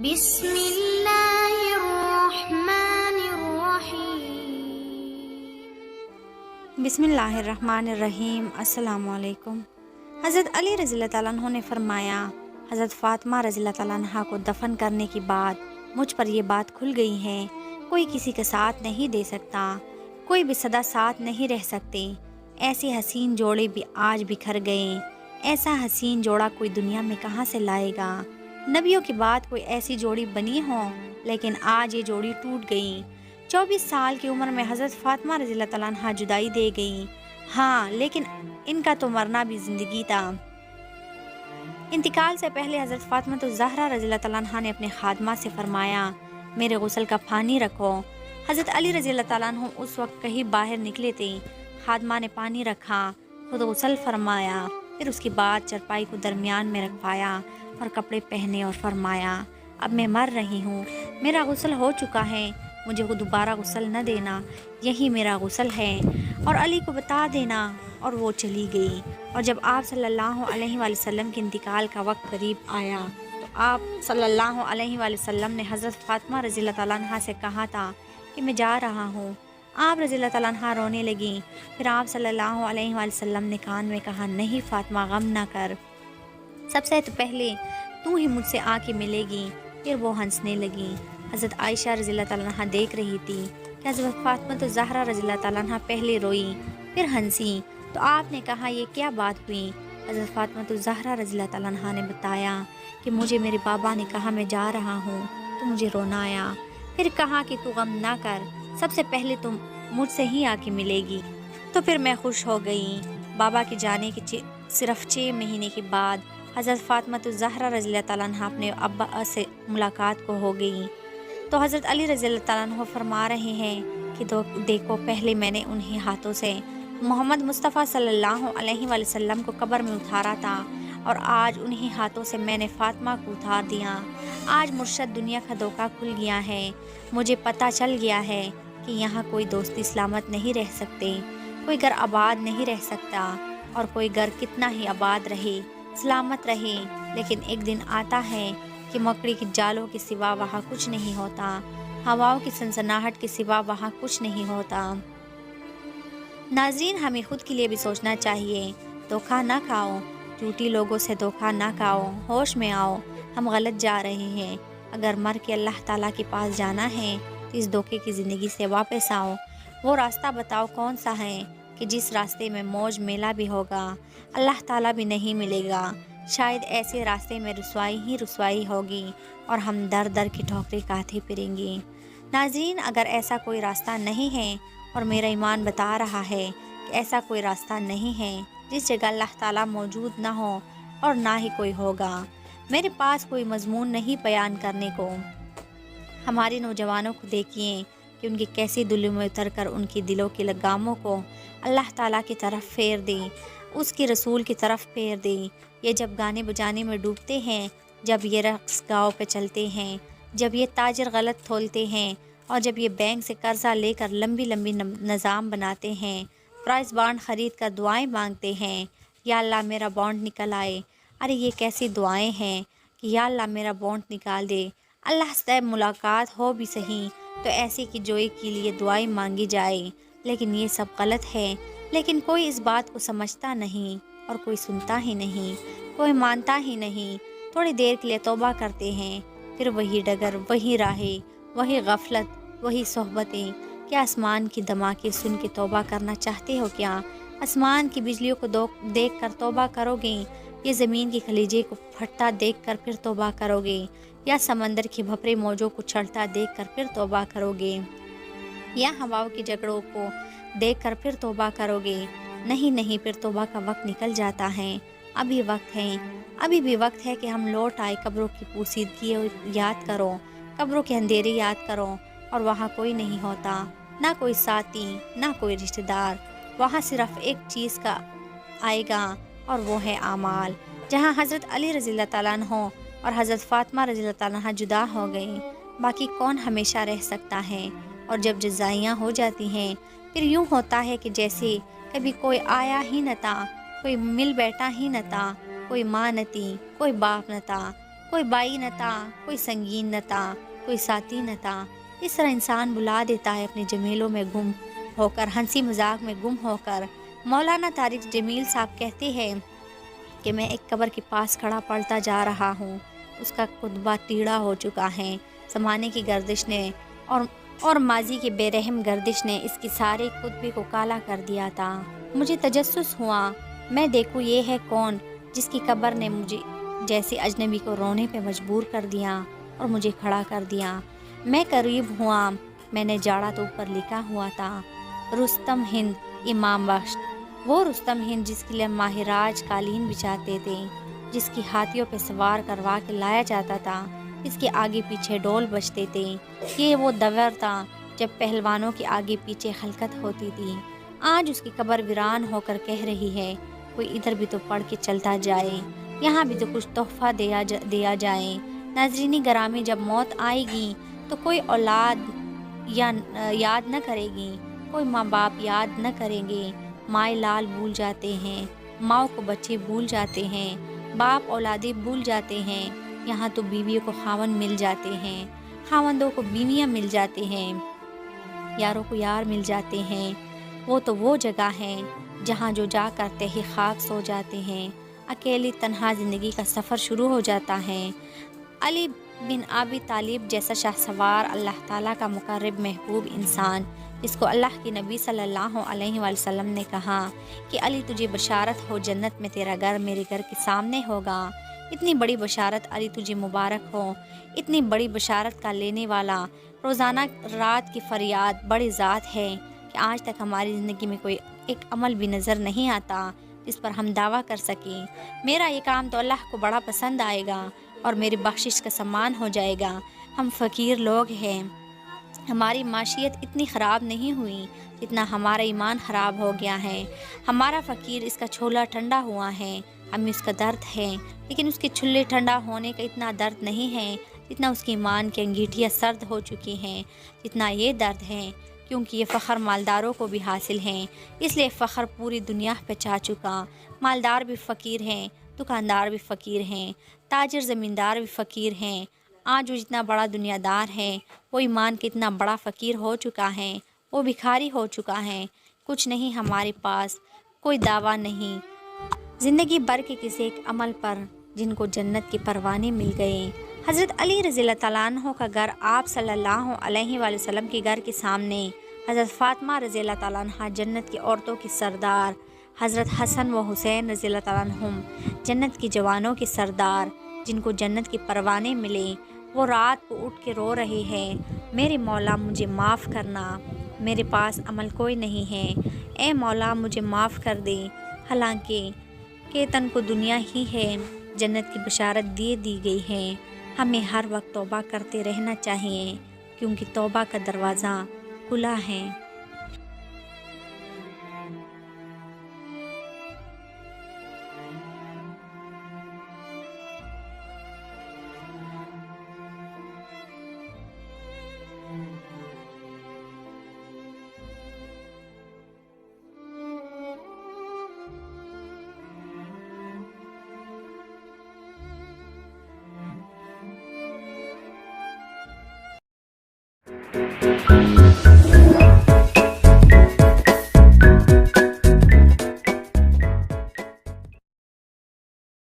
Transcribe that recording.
بسم اللہ الرحمن الرحیم۔ بسم اللہ الرحمن الرحیم۔ السلام علیکم۔ حضرت علی رضی اللہ تعالیٰ عنہ نے فرمایا، حضرت فاطمہ رضی اللہ تعالیٰ عنہ کو دفن کرنے کے بعد مجھ پر یہ بات کھل گئی ہے، کوئی کسی کا ساتھ نہیں دے سکتا، کوئی بھی سدا ساتھ نہیں رہ سکتے۔ ایسے حسین جوڑے بھی آج بکھر گئے، ایسا حسین جوڑا کوئی دنیا میں کہاں سے لائے گا؟ نبیوں کے بعد کوئی ایسی جوڑی بنی ہو، لیکن آج یہ جوڑی ٹوٹ گئی۔ 24 سال کی عمر میں حضرت فاطمہ رضی اللہ تعالیٰ عنہ جدائی دے گئی، ہاں لیکن ان کا تو مرنا بھی زندگی تھا۔ انتقال سے پہلے حضرت فاطمہ الزہرا رضی اللہ تعالیٰ عنہ نے اپنے خادمہ سے فرمایا، میرے غسل کا پانی رکھو۔ حضرت علی رضی اللہ تعالیٰ عنہ اس وقت کہیں باہر نکلے تھے، خادمہ نے پانی رکھا، خود غسل فرمایا، پھر اس کے بعد چرپائی کو درمیان میں رکھوایا اور کپڑے پہنے اور فرمایا، اب میں مر رہی ہوں، میرا غسل ہو چکا ہے، مجھے دوبارہ غسل نہ دینا، یہی میرا غسل ہے اور علی کو بتا دینا۔ اور وہ چلی گئی۔ اور جب آپ صلی اللہ علیہ وآلہ وسلم کے انتقال کا وقت قریب آیا تو آپ صلی اللہ علیہ وآلہ وسلم نے حضرت فاطمہ رضی اللہ تعالیٰ عنہ سے کہا تھا کہ میں جا رہا ہوں۔ آپ رضی اللہ تعالیٰ عنہ رونے لگیں، پھر آپ صلی اللہ علیہ وآلہ وسلم نے کان میں کہا، نہیں فاطمہ غم نہ کر، سب سے تو پہلے تو ہی مجھ سے آ کے ملے گی۔ پھر وہ ہنسنے لگی۔ حضرت عائشہ رضی اللہ تعالیٰ عنہ دیکھ رہی تھی کہ حضرت فاطمہ الزہرا رضی اللہ تعالیٰ عنہ پہلے روئی پھر ہنسی، تو آپ نے کہا یہ کیا بات ہوئی؟ حضرت فاطمہ الزہرا رضی اللہ تعالیٰ عنہ نے بتایا کہ مجھے میرے بابا نے کہا میں جا رہا ہوں تو مجھے رونا آیا، پھر کہا کہ تو غم نہ کر، سب سے پہلے تم مجھ سے ہی آ کے ملے گی، تو پھر میں خوش ہو گئی۔ بابا کے جانے کے صرف 6 مہینے کے بعد حضرت فاطمہ الزہرا رضی اللہ تعالیٰ عنہ اپنے ابا سے ملاقات کو ہو گئی، تو حضرت علی رضی اللہ تعالیٰ عنہ فرما رہے ہیں کہ دیکھو پہلے میں نے انہی ہاتھوں سے محمد مصطفیٰ صلی اللہ علیہ وآلہ وسلم کو قبر میں اتارا تھا، اور آج انہی ہاتھوں سے میں نے فاطمہ کو اتار دیا۔ آج مرشد دنیا کا دھوکہ کھل گیا ہے، مجھے پتہ چل گیا ہے کہ یہاں کوئی دوستی سلامت نہیں رہ سکتے، کوئی گھر آباد نہیں رہ سکتا، اور کوئی گھر کتنا ہی آباد رہے، سلامت رہے، لیکن ایک دن آتا ہے کہ مکڑی کی جالوں کے سوا وہاں کچھ نہیں ہوتا، ہواؤں کی سنسناہٹ کے سوا وہاں کچھ نہیں ہوتا۔ ناظرین، ہمیں خود کے لیے بھی سوچنا چاہیے، دھوکہ نہ کھاؤ، جھوٹی لوگوں سے دھوکہ نہ کھاؤ، ہوش میں آؤ، ہم غلط جا رہے ہیں۔ اگر مر کے اللہ تعالیٰ کے پاس جانا ہے تو اس دھوکے کی زندگی سے واپس آؤ۔ وہ راستہ بتاؤ کون سا ہے کہ جس راستے میں موج میلہ بھی ہوگا، اللہ تعالیٰ بھی نہیں ملے گا، شاید ایسے راستے میں رسوائی ہی رسوائی ہوگی اور ہم در در کی ٹھوکریں کھاتے پھریں گے۔ ناظرین، اگر ایسا کوئی راستہ نہیں ہے، اور میرا ایمان بتا رہا ہے کہ ایسا کوئی راستہ نہیں ہے جس جگہ اللہ تعالیٰ موجود نہ ہو اور نہ ہی کوئی ہوگا، میرے پاس کوئی مضمون نہیں بیان کرنے کو۔ ہمارے نوجوانوں کو دیکھیے کہ ان کی کیسی دلوں میں اتر کر ان کی دلوں کے لگاموں کو اللہ تعالیٰ کی طرف پھیر دیں، اس کے رسول کی طرف پھیر دیں۔ یہ جب گانے بجانے میں ڈوبتے ہیں، جب یہ رقص گاؤں پہ چلتے ہیں، جب یہ تاجر غلط تھولتے ہیں، اور جب یہ بینک سے قرضہ لے کر لمبی لمبی نظام بناتے ہیں، پرائز بانڈ خرید کر دعائیں مانگتے ہیں، یا اللہ میرا بانڈ نکل آئے۔ ارے یہ کیسی دعائیں ہیں کہ یا اللہ میرا بانڈ نکال دے، اللہ سے ملاقات ہو بھی صحیح تو ایسی کی جوئی کے لیے دعائیں مانگی جائے، لیکن یہ سب غلط ہے۔ لیکن کوئی اس بات کو سمجھتا نہیں اور کوئی سنتا ہی نہیں، کوئی مانتا ہی نہیں۔ تھوڑی دیر کے لیے توبہ کرتے ہیں، پھر وہی ڈگر، وہی راہیں، وہی غفلت، وہی صحبتیں۔ کیا آسمان کی دھماکے سن کے توبہ کرنا چاہتے ہو؟ کیا آسمان کی بجلیوں کو دیکھ کر توبہ کرو گے؟ یہ زمین کی خلیجے کو پھٹتا دیکھ کر پھر توبہ کرو گے؟ یا سمندر کے بھپرے موجوں کو چڑھتا دیکھ کر پھر توبہ کرو گے؟ یا ہواؤں کی جھگڑوں کو دیکھ کر پھر توبہ کرو گے؟ نہیں، پھر توبہ کا وقت نکل جاتا ہے۔ ابھی وقت ہے، ابھی بھی وقت ہے کہ ہم لوٹ آئے۔ قبروں کی پوسیدگی یاد کرو، قبروں کے اندھیرے یاد کرو، اور وہاں کوئی نہیں ہوتا، نہ کوئی ساتھی، نہ کوئی رشتہ دار۔ وہاں صرف ایک چیز کا آئے گا اور وہ ہے اعمال۔ جہاں حضرت علی رضی اللہ تعالیٰ عنہ اور حضرت فاطمہ رضی اللہ تعالیٰ عنہ جدا ہو گئے، باقی کون ہمیشہ رہ سکتا ہے؟ اور جب جزائیاں ہو جاتی ہیں، پھر یوں ہوتا ہے کہ جیسے کبھی کوئی آیا ہی نہ تھا، کوئی مل بیٹھا ہی نہ تھا، کوئی ماں نہ تھی، کوئی باپ نہ تھا، کوئی بائی نہ تھا، کوئی سنگین نہ تھا، کوئی ساتھی نہ تھا۔ اس طرح انسان بلا دیتا ہے اپنے جمیلوں میں گم ہو کر، ہنسی مذاق میں گم ہو کر۔ مولانا طارق جمیل صاحب کہتے ہیں کہ میں ایک قبر کے پاس کھڑا پڑھتا جا رہا ہوں، اس کا کتبہ ٹیڑھا ہو چکا ہے، زمانے کی گردش نے اور ماضی کی بے رحم گردش نے اس کی سارے کتبے کو کالا کر دیا تھا۔ مجھے تجسس ہوا، میں دیکھوں یہ ہے کون جس کی قبر نے مجھے جیسے اجنبی کو رونے پہ مجبور کر دیا اور مجھے کھڑا کر دیا۔ میں قریب ہوا، میں نے جاڑا تو اوپر لکھا ہوا تھا رستم ہند امام بخش، وہ رستم ہند جس کے لیے ماہراج قالین بچھاتے تھے، جس کی ہاتھیوں پہ سوار کروا کے لایا جاتا تھا، اس کے آگے پیچھے ڈول بجتے تھے۔ یہ وہ دور تھا جب پہلوانوں کے آگے پیچھے خلقت ہوتی تھی۔ آج اس کی قبر ویران ہو کر کہہ رہی ہے کوئی ادھر بھی تو پڑھ کے چلتا جائے، یہاں بھی تو کچھ تحفہ دیا جائے۔ ناظرین گرامی، جب موت آئے گی تو کوئی اولاد یاد نہ کرے گی، کوئی ماں باپ یاد نہ کریں گے، مائیں لال بھول جاتے ہیں، ماؤں کو بچے بھول جاتے ہیں، باپ اولادیں بھول جاتے ہیں، یہاں تو بیویوں کو خاوند مل جاتے ہیں، خاوندوں کو بیویاں مل جاتے ہیں، یاروں کو یار مل جاتے ہیں۔ وہ تو وہ جگہ ہے جہاں جو جا کر تہی خاک سو جاتے ہیں، اکیلی تنہا زندگی کا سفر شروع ہو جاتا ہے۔ علی بن ابی طالب جیسا شاہ سوار، اللہ تعالیٰ کا مقرب محبوب انسان، جس کو اللہ کے نبی صلی اللہ علیہ وآلہ وسلم نے کہا کہ علی تجھے بشارت ہو، جنت میں تیرا گھر میرے گھر کے سامنے ہوگا۔ اتنی بڑی بشارت علی تجھے مبارک ہو، اتنی بڑی بشارت کا لینے والا روزانہ رات کی فریاد بڑی ذات ہے کہ آج تک ہماری زندگی میں کوئی ایک عمل بھی نظر نہیں آتا جس پر ہم دعویٰ کر سکیں میرا یہ کام تو اللہ کو بڑا پسند آئے گا اور میری بخشش کا سامان ہو جائے گا۔ ہم فقیر لوگ ہیں، ہماری معیشت اتنی خراب نہیں ہوئی جتنا ہمارا ایمان خراب ہو گیا ہے۔ ہمارا فقیر اس کا چھولا ٹھنڈا ہوا ہے، ہمیں اس کا درد ہے، لیکن اس کے چھلے ٹھنڈا ہونے کا اتنا درد نہیں ہے جتنا اس کی ایمان کی انگیٹھیاں سرد ہو چکی ہیں، جتنا یہ درد ہے، کیونکہ یہ فخر مالداروں کو بھی حاصل ہیں، اس لیے فخر پوری دنیا پہ چھا چکا۔ مالدار بھی فقیر ہیں، دکاندار بھی فقیر ہیں، تاجر زمیندار بھی فقیر ہیں۔ آج وہ جتنا بڑا دنیا دار ہے، وہ ایمان کے اتنا بڑا فقیر ہو چکا ہے، وہ بھکاری ہو چکا ہے۔ کچھ نہیں ہمارے پاس، کوئی دعویٰ نہیں، زندگی بھر کے کسی ایک عمل پر جن کو جنت کے پروانے مل گئے۔ حضرت علی رضی اللہ تعالیٰ عنہ کا گھر آپ صلی اللہ علیہ وآلہ وسلم کے گھر کے سامنے، حضرت فاطمہ رضی اللہ تعالیٰ عنہ جنت کی عورتوں کی سردار، حضرت حسن و حسین رضی اللہ تعالیٰ عنہم جنت کی جوانوں کے سردار، جن کو جنت کے پروانے ملے، وہ رات کو اٹھ کے رو رہے ہیں میرے مولا مجھے معاف کرنا، میرے پاس عمل کوئی نہیں ہے، اے مولا مجھے معاف کر دے۔ حالانکہ کیتن کو دنیا ہی ہے، جنت کی بشارت دی گئی ہے۔ ہمیں ہر وقت توبہ کرتے رہنا چاہیے، کیونکہ توبہ کا دروازہ کھلا ہے۔